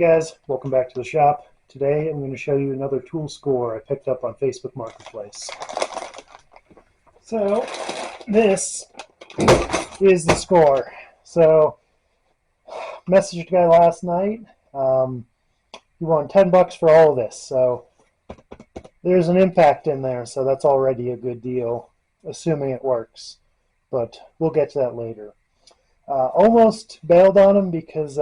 guys, welcome back to the shop. Today I'm going to show you another tool score I picked up on Facebook Marketplace. So this is the score. So messaged a guy last night. He won $10 for all of this. So there's an impact in there, so that's already a good deal, assuming it works. But we'll get to that later. Almost bailed on him because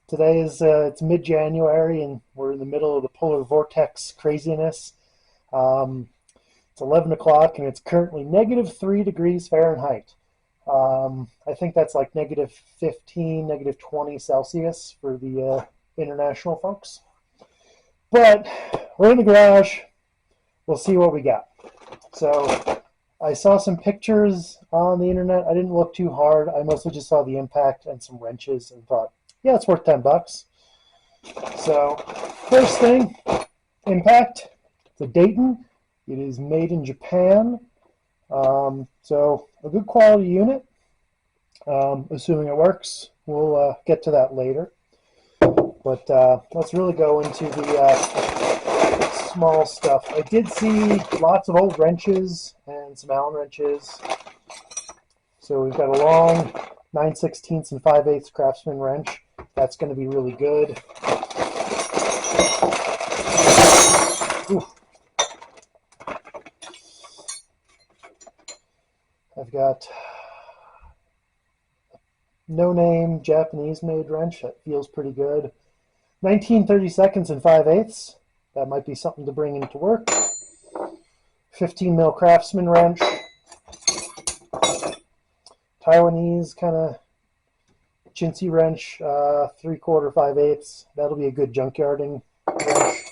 today is it's mid-January and we're in the middle of the polar vortex craziness. It's 11 o'clock and it's currently -3 degrees Fahrenheit. I think that's like -15, -20 Celsius for the international folks. But we're in the garage. We'll see what we got. So I saw some pictures on the internet. I didn't look too hard. I mostly just saw the impact and some wrenches and thought, yeah, it's worth $10. So first thing, impact. It's a Dayton. It is made in Japan. So a good quality unit, assuming it works. We'll get to that later. But let's really go into the small stuff. I did see lots of old wrenches and some Allen wrenches. So we've got a long 9/16 and 5/8 Craftsman wrench. That's going to be really good. Ooh. I've got no-name Japanese-made wrench. That feels pretty good. 19/32 and 5/8. That might be something to bring into work. 15 mil Craftsman wrench. Taiwanese kind of chintzy wrench, 3/4 5/8. That'll be a good junkyarding wrench.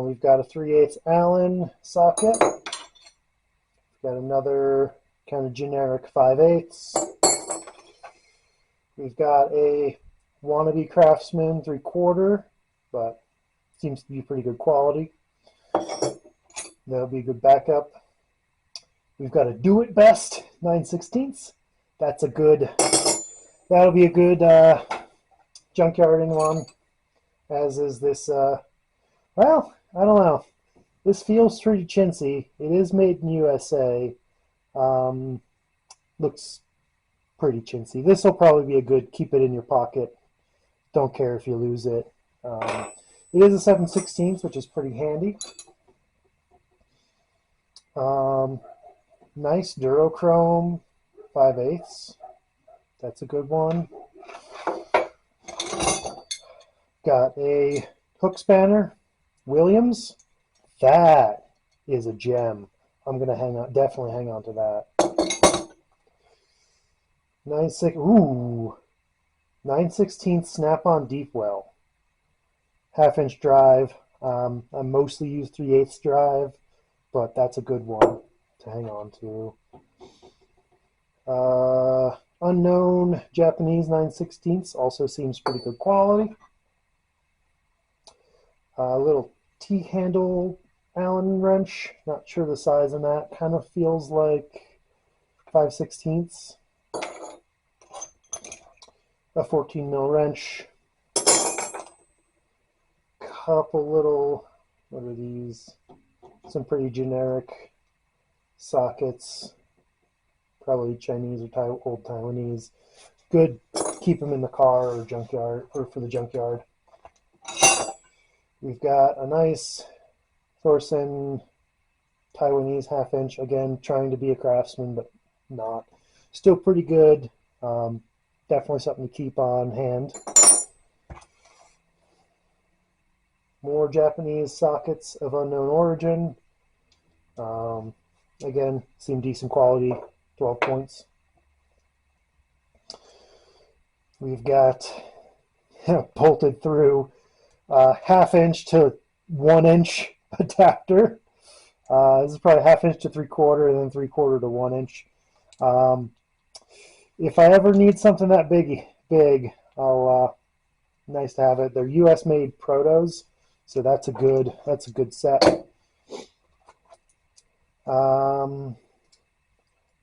We've got a 3/8 Allen socket. We've got another kind of generic 5/8. We've got a wannabe Craftsman 3/4, but seems to be pretty good quality. That'll be a good backup. We've got a Do It Best 9/16. That'll be a good junkyarding one, as is this, well, I don't know. This feels pretty chintzy. It is made in USA. Looks pretty chintzy. This will probably be a good keep it in your pocket. Don't care if you lose it. It is a 7/16, which is pretty handy. Nice Durochrome 5/8. That's a good one. Got a hook spanner, Williams. That is a gem. I'm gonna definitely hang on to that. 9/16 Snap-on Deepwell. 1/2-inch drive. I mostly use 3/8 drive, but that's a good one to hang on to. Unknown Japanese 9/16 also seems pretty good quality. A little T-handle Allen wrench. Not sure the size on that. Kind of feels like 5/16. A 14 mil wrench. Couple little, what are these? Some pretty generic sockets. Probably Chinese or old Taiwanese. Good, keep them in the car or junkyard, or for the junkyard. We've got a nice Thorsen Taiwanese 1/2-inch. Again, trying to be a craftsman, but not. Still pretty good. Definitely something to keep on hand. More Japanese sockets of unknown origin. Again, seem decent quality. 12 points. We've got bolted through 1/2-inch to 1-inch adapter. This is probably 1/2-inch to 3/4, and then 3/4 to 1-inch. If I ever need something that big, nice to have it. They're U.S. made Protos, so that's a good set.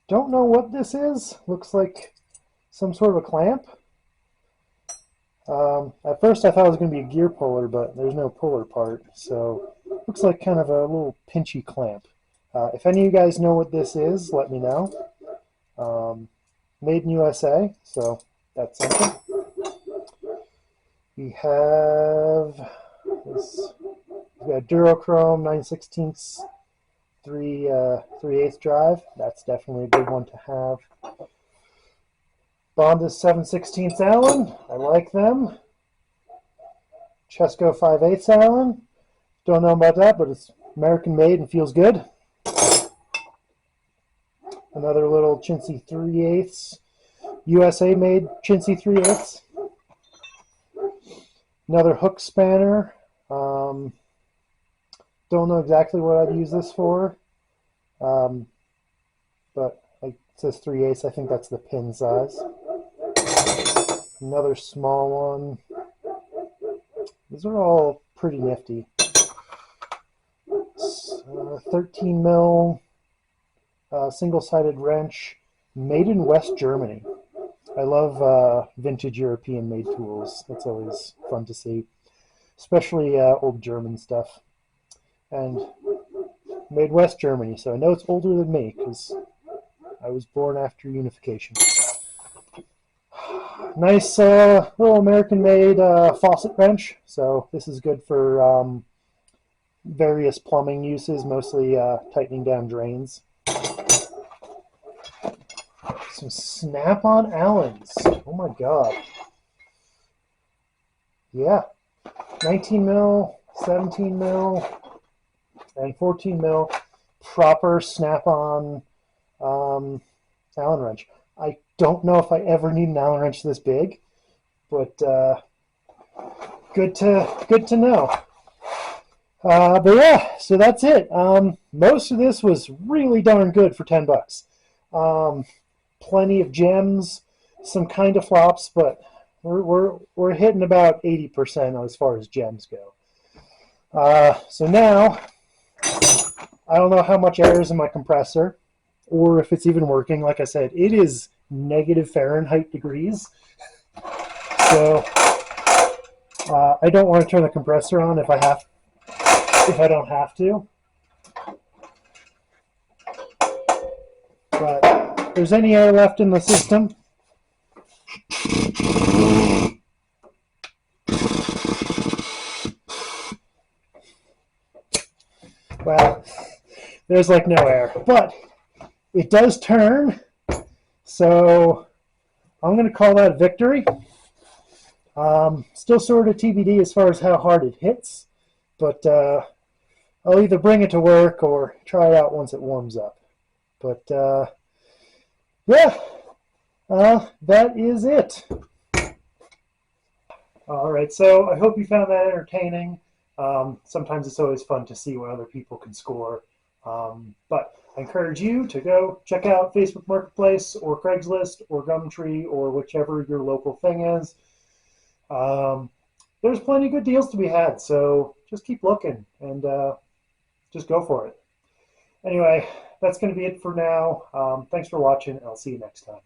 Don't know what this is. Looks like some sort of a clamp. At first I thought it was going to be a gear puller, but there's no puller part, so looks like kind of a little pinchy clamp. If any of you guys know what this is, let me know. Made in USA, so that's something. We have this. We've got Durochrome 9/16 3/8 drive. That's definitely a good one to have. Bombas 7/16 Allen. I like them. Chesco 5/8 Allen. Don't know about that, but it's American made and feels good. Another little chintzy 3/8, USA made chintzy 3/8. Another hook spanner. Don't know exactly what I'd use this for, but it says 3/8. I think that's the pin size. Another small one. These are all pretty nifty. 13 mil single-sided wrench, made in West Germany. I love vintage European made tools. That's always fun to see, especially old German stuff. And made West Germany, so I know it's older than me because I was born after unification. Nice little American-made faucet wrench. So this is good for various plumbing uses, mostly tightening down drains. Some Snap-on Allens. Oh my god. Yeah. 19 mil, 17 mil, and 14 mil proper Snap-on Allen wrench. I don't know if I ever need an Allen wrench this big, but good to know. But yeah, so that's it. Most of this was really darn good for $10. Plenty of gems, some kind of flops, but we're hitting about 80% as far as gems go. So now I don't know how much air is in my compressor, or if it's even working. Like I said, it is negative Fahrenheit degrees, so I don't want to turn the compressor on if I don't have to. But if there's any air left in the system, well, there's like no air. But it does turn, so I'm going to call that victory. Still sort of TBD as far as how hard it hits, but I'll either bring it to work or try it out once it warms up. But yeah, that is it. All right, so I hope you found that entertaining. Sometimes it's always fun to see what other people can score. But I encourage you to go check out Facebook Marketplace or Craigslist or Gumtree or whichever your local thing is. There's plenty of good deals to be had, so just keep looking and just go for it. Anyway, that's going to be it for now. Thanks for watching, and I'll see you next time.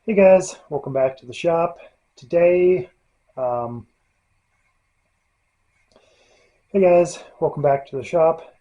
Hey guys, welcome back to the shop. Today, hey guys, welcome back to the shop.